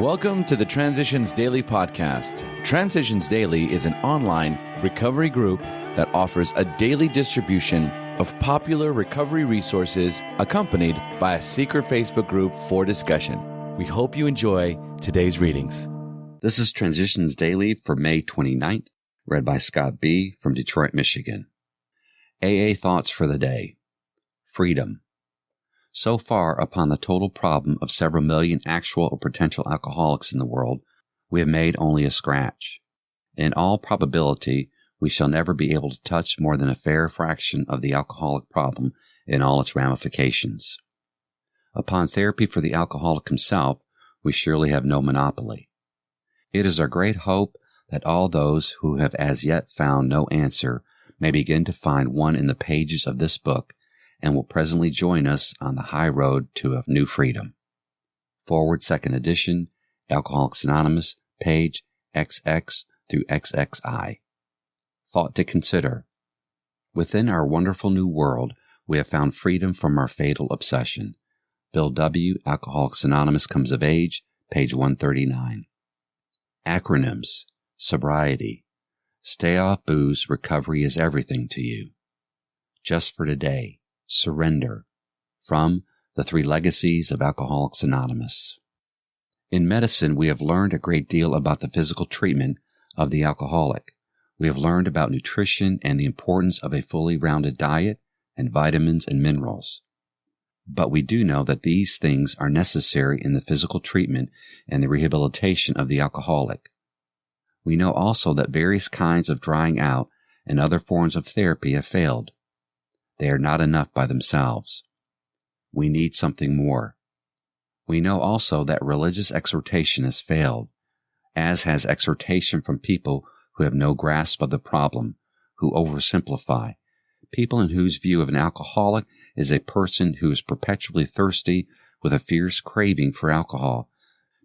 Welcome to the Transitions Daily podcast. Transitions Daily is an online recovery group that offers a daily distribution of popular recovery resources accompanied by a secret Facebook group for discussion. We hope you enjoy today's readings. This is Transitions Daily for May 29th, read by Scott B. from Detroit, Michigan. AA Thoughts for the Day. Freedom. So far, upon the total problem of several million actual or potential alcoholics in the world, we have made only a scratch. In all probability, we shall never be able to touch more than a fair fraction of the alcoholic problem in all its ramifications. Upon therapy for the alcoholic himself, we surely have no monopoly. It is our great hope that all those who have as yet found no answer may begin to find one in the pages of this book and will presently join us on the high road to a new freedom. Forward, second edition, Alcoholics Anonymous, page XX through XXI. Thought to consider. Within our wonderful new world, we have found freedom from our fatal obsession. Bill W., Alcoholics Anonymous Comes of Age, page 139. Acronyms. Sobriety. Stay off booze, recovery is everything to you. Just for today. Surrender. From The Three Legacies of Alcoholics Anonymous. In medicine, we have learned a great deal about the physical treatment of the alcoholic. We have learned about nutrition and the importance of a fully rounded diet and vitamins and minerals. But we do know that these things are necessary in the physical treatment and the rehabilitation of the alcoholic. We know also that various kinds of drying out and other forms of therapy have failed. They are not enough by themselves. We need something more. We know also that religious exhortation has failed, as has exhortation from people who have no grasp of the problem, who oversimplify, people in whose view of an alcoholic is a person who is perpetually thirsty with a fierce craving for alcohol,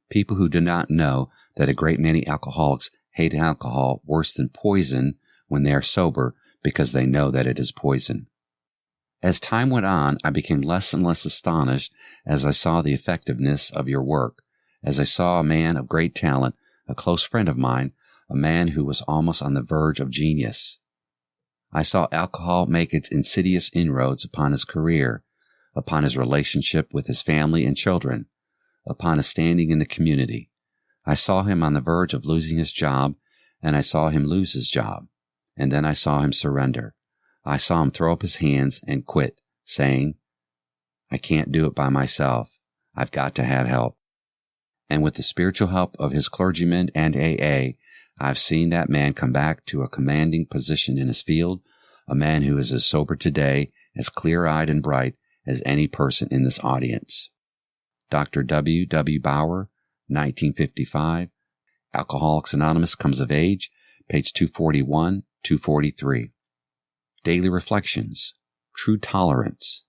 people who do not know that a great many alcoholics hate alcohol worse than poison when they are sober because they know that it is poison. As time went on, I became less and less astonished as I saw the effectiveness of your work, as I saw a man of great talent, a close friend of mine, a man who was almost on the verge of genius. I saw alcohol make its insidious inroads upon his career, upon his relationship with his family and children, upon his standing in the community. I saw him on the verge of losing his job, and I saw him lose his job, and then I saw him surrender. I saw him throw up his hands and quit, saying, I can't do it by myself. I've got to have help. And with the spiritual help of his clergymen and AA, I've seen that man come back to a commanding position in his field, a man who is as sober today, as clear-eyed and bright as any person in this audience. Dr. W. W. Bauer, 1955, Alcoholics Anonymous Comes of Age, page 241, 243. Daily Reflections. True Tolerance.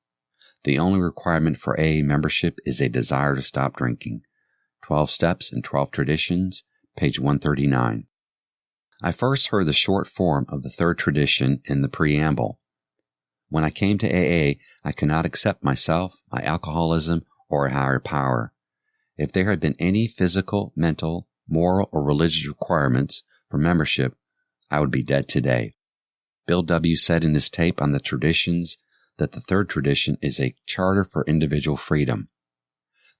The only requirement for AA membership is a desire to stop drinking. 12 Steps and 12 Traditions, page 139. I first heard the short form of the third tradition in the preamble. When I came to AA, I could not accept myself, my alcoholism, or a higher power. If there had been any physical, mental, moral, or religious requirements for membership, I would be dead today. Bill W. said in his tape on the traditions that the third tradition is a charter for individual freedom.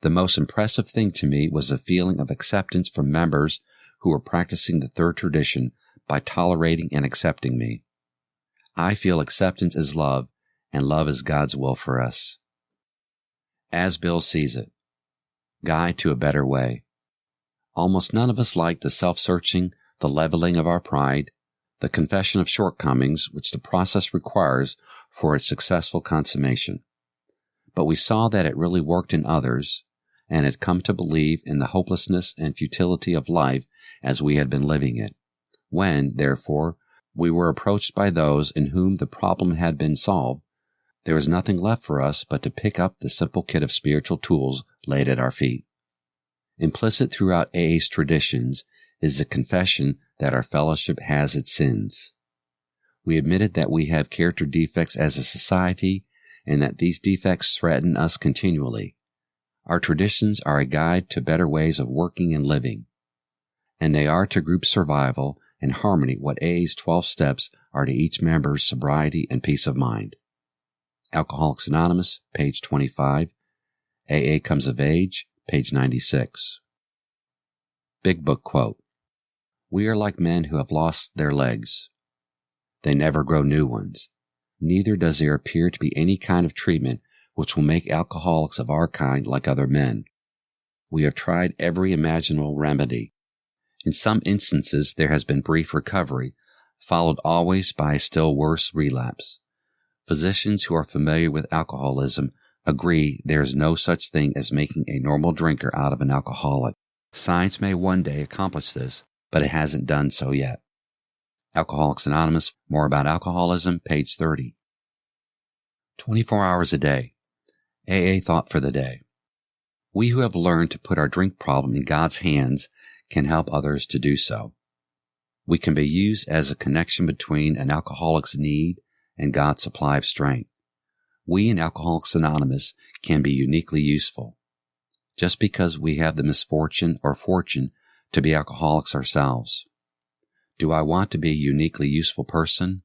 The most impressive thing to me was the feeling of acceptance from members who were practicing the third tradition by tolerating and accepting me. I feel acceptance is love, and love is God's will for us. As Bill Sees It. Guide to a Better Way. Almost none of us like the self-searching, the leveling of our pride, the confession of shortcomings which the process requires for its successful consummation. But we saw that it really worked in others, and had come to believe in the hopelessness and futility of life as we had been living it. When, therefore, we were approached by those in whom the problem had been solved, there was nothing left for us but to pick up the simple kit of spiritual tools laid at our feet. Implicit throughout AA's traditions is the confession that our fellowship has its sins. We admitted that we have character defects as a society and that these defects threaten us continually. Our traditions are a guide to better ways of working and living, and they are to group survival and harmony what AA's 12 steps are to each member's sobriety and peace of mind. Alcoholics Anonymous, page 25. AA Comes of Age, page 96. Big Book quote: "We are like men who have lost their legs. They never grow new ones. Neither does there appear to be any kind of treatment which will make alcoholics of our kind like other men. We have tried every imaginable remedy. In some instances there has been brief recovery, followed always by a still worse relapse. Physicians who are familiar with alcoholism agree there is no such thing as making a normal drinker out of an alcoholic. Science may one day accomplish this, but it hasn't done so yet." Alcoholics Anonymous, More About Alcoholism, page 30. 24 hours a day. AA Thought for the Day. We who have learned to put our drink problem in God's hands can help others to do so. We can be used as a connection between an alcoholic's need and God's supply of strength. We in Alcoholics Anonymous can be uniquely useful. Just because we have the misfortune or fortune to be alcoholics ourselves. Do I want to be a uniquely useful person?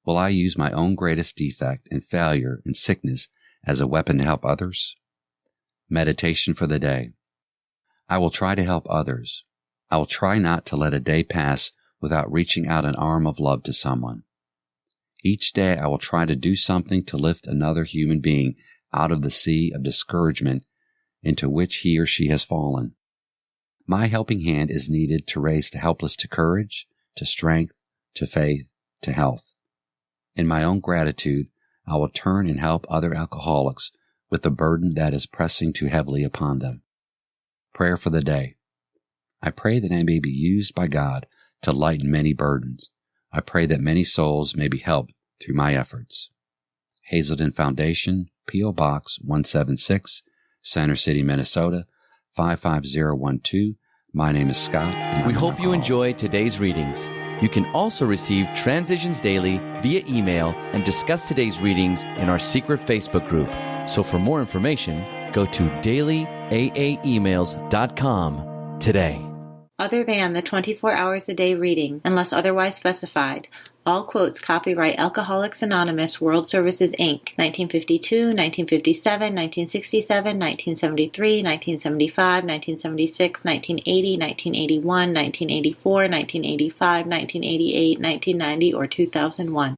Will I use my own greatest defect and failure and sickness as a weapon to help others? Meditation for the day. I will try to help others. I will try not to let a day pass without reaching out an arm of love to someone. Each day I will try to do something to lift another human being out of the sea of discouragement into which he or she has fallen. My helping hand is needed to raise the helpless to courage, to strength, to faith, to health. In my own gratitude, I will turn and help other alcoholics with the burden that is pressing too heavily upon them. Prayer for the day. I pray that I may be used by God to lighten many burdens. I pray that many souls may be helped through my efforts. Hazelden Foundation, P.O. Box 176, Center City, Minnesota, 55012. My name is Scott. And we hope you enjoyed today's readings. You can also receive Transitions Daily via email and discuss today's readings in our secret Facebook group. So for more information, go to dailyaaemails.com today. Other than the 24 hours a day reading, unless otherwise specified, all quotes copyright Alcoholics Anonymous World Services, Inc., 1952, 1957, 1967, 1973, 1975, 1976, 1980, 1981, 1984, 1985, 1988, 1990, or 2001.